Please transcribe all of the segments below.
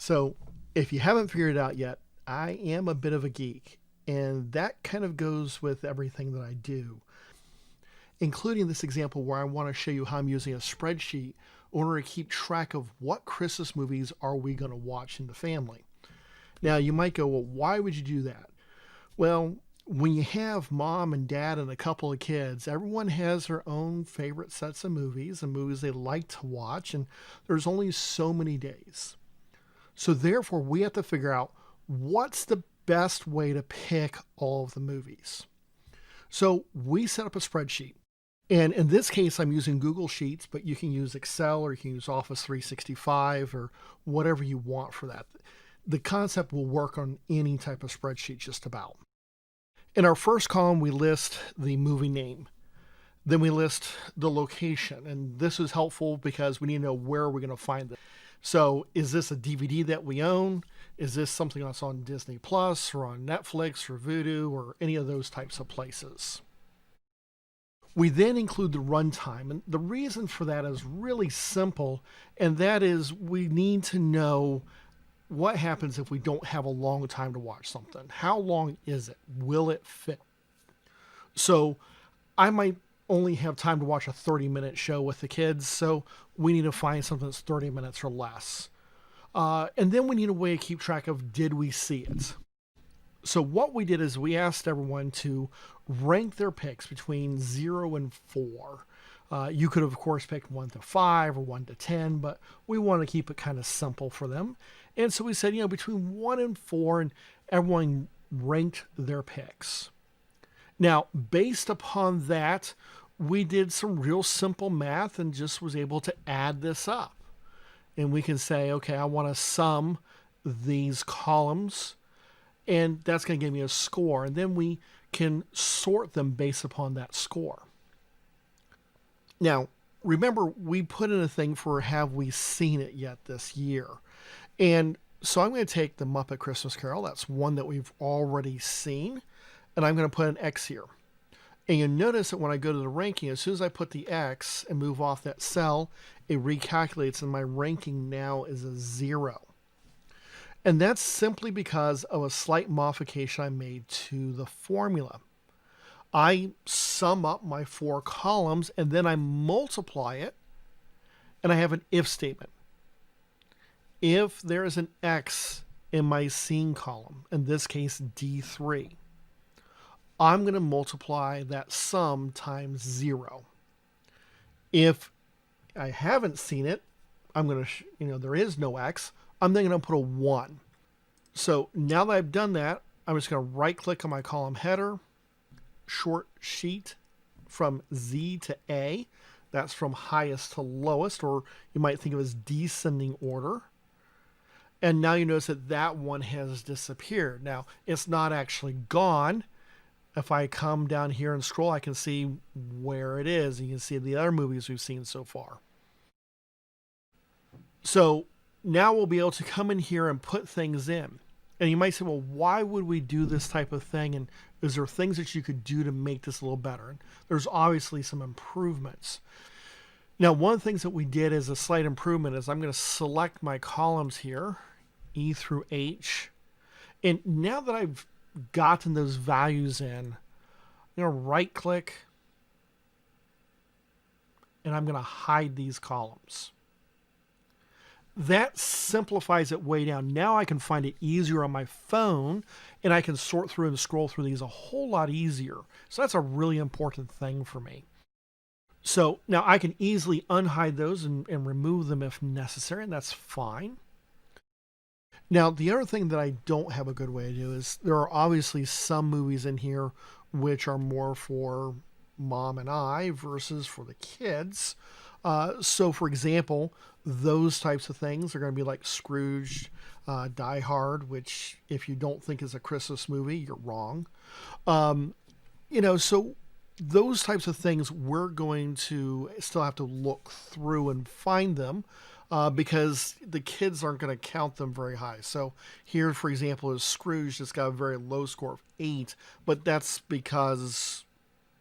So, if you haven't figured it out yet, I am a bit of a geek, and that kind of goes with everything that I do, including this example where I want to show you how I'm using a spreadsheet in order to keep track of what Christmas movies are we going to watch in the family. Now, you might go, well, why would you do that? Well, when you have mom and dad and a couple of kids, everyone has their own favorite sets of movies and movies they like to watch, and there's only so many days. So therefore, we have to figure out what's the best way to pick all of the movies. So we set up a spreadsheet. And in this case, I'm using Google Sheets, but you can use Excel or you can use Office 365 or whatever you want for that. The concept will work on any type of spreadsheet just about. In our first column, we list the movie name. Then we list the location. And this is helpful because we need to know where we're going to find it. So is this a DVD that we own? Is this something that's on Disney Plus or on Netflix or Vudu or any of those types of places? We then include the runtime. And the reason for that is really simple. And that is we need to know what happens if we don't have a long time to watch something. How long is it? Will it fit? So I might only have time to watch a 30-minute show with the kids, so we need to find something that's 30 minutes or less. And then we need a way to keep track of, did we see it? So what we did is we asked everyone to rank their picks between 0 and 4. You could have, of course, picked 1 to 5 or 1 to 10, but we want to keep it kind of simple for them. And so we said, between 1 and 4, and everyone ranked their picks. Now, based upon that, we did some real simple math and just was able to add this up. And we can say, okay, I want to sum these columns, and that's going to give me a score. And then we can sort them based upon that score. Now, remember, we put in a thing for have we seen it yet this year. And so I'm going to take the Muppet Christmas Carol. That's one that we've already seen. And I'm going to put an X here. And you'll notice that when I go to the ranking, as soon as I put the X and move off that cell, it recalculates and my ranking now is a 0. And that's simply because of a slight modification I made to the formula. I sum up my 4 columns and then I multiply it and I have an if statement. If there is an X in my seen column, in this case D3, I'm going to multiply that sum times 0. If I haven't seen it, I'm going to, there is no X, I'm then going to put a 1. So now that I've done that, I'm just going to right click on my column header, short sheet from Z to A. That's from highest to lowest, or you might think of it as descending order. And now you notice that that one has disappeared. Now, it's not actually gone. If I come down here and scroll, I can see where it is. You can see the other movies we've seen so far. So now we'll be able to come in here and put things in. And you might say, well, why would we do this type of thing? And is there things that you could do to make this a little better? And there's obviously some improvements. Now, one of the things that we did as a slight improvement is I'm going to select my columns here, E through H. And now that I've gotten those values in, I'm going to right click and I'm going to hide these columns. That simplifies it way down. Now I can find it easier on my phone and I can sort through and scroll through these a whole lot easier. So that's a really important thing for me. So now I can easily unhide those and remove them if necessary, and that's fine. Now, the other thing that I don't have a good way to do is there are obviously some movies in here which are more for mom and I versus for the kids. So, for example, those types of things are going to be like Scrooge, Die Hard, which if you don't think is a Christmas movie, you're wrong. So those types of things we're going to still have to look through and find them. Because the kids aren't going to count them very high. So here, for example, is Scrooge that's got a very low score of 8, but that's because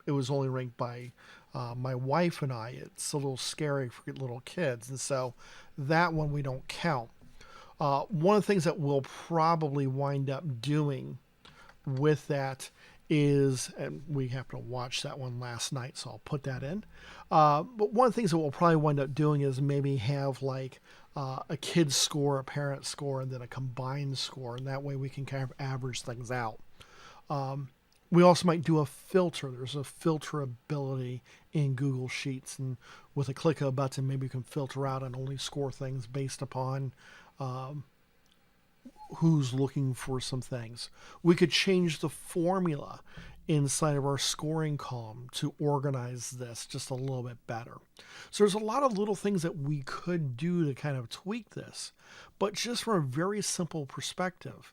it was only ranked by my wife and I. It's a little scary for little kids, and so that one we don't count. One of the things that we'll probably wind up doing with that is, and we happened to watch that one last night, so I'll put that in. But one of the things that we'll probably wind up doing is maybe have like a kid's score, a parent score, and then a combined score, and that way we can kind of average things out. We also might do a filter. There's a filter ability in Google Sheets, and with a click of a button, maybe you can filter out and only score things based upon who's looking for some things. We could change the formula inside of our scoring column to organize this just a little bit better. So there's a lot of little things that we could do to kind of tweak this, but just from a very simple perspective,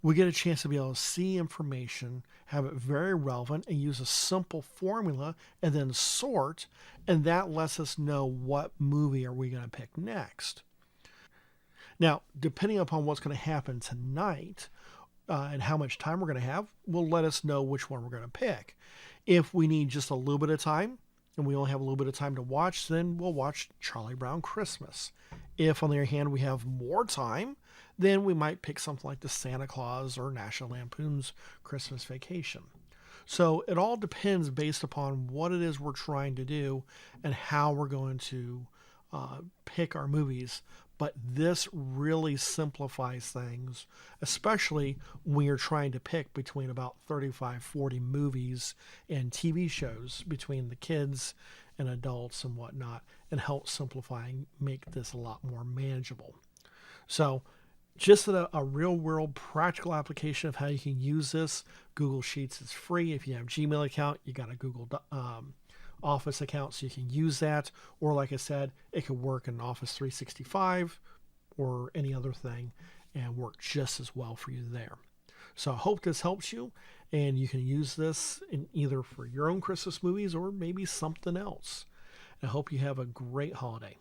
we get a chance to be able to see information, have it very relevant, and use a simple formula and then sort, and that lets us know what movie are we going to pick next. Now, depending upon what's going to happen tonight and how much time we're going to have, will let us know which one we're going to pick. If we need just a little bit of time and we only have a little bit of time to watch, then we'll watch Charlie Brown Christmas. If, on the other hand, we have more time, then we might pick something like the Santa Claus or National Lampoon's Christmas Vacation. So it all depends based upon what it is we're trying to do and how we're going to pick our movies. But this really simplifies things, especially when you're trying to pick between about 35, 40 movies and TV shows between the kids and adults and whatnot, and help simplify and make this a lot more manageable. So just a real world practical application of how you can use this. Google Sheets is free. If you have a Gmail account, you got a Google Office account, so you can use that. Or like I said, it could work in Office 365 or any other thing and work just as well for you there. So I hope this helps you, and you can use this in either for your own Christmas movies or maybe something else. I hope you have a great holiday.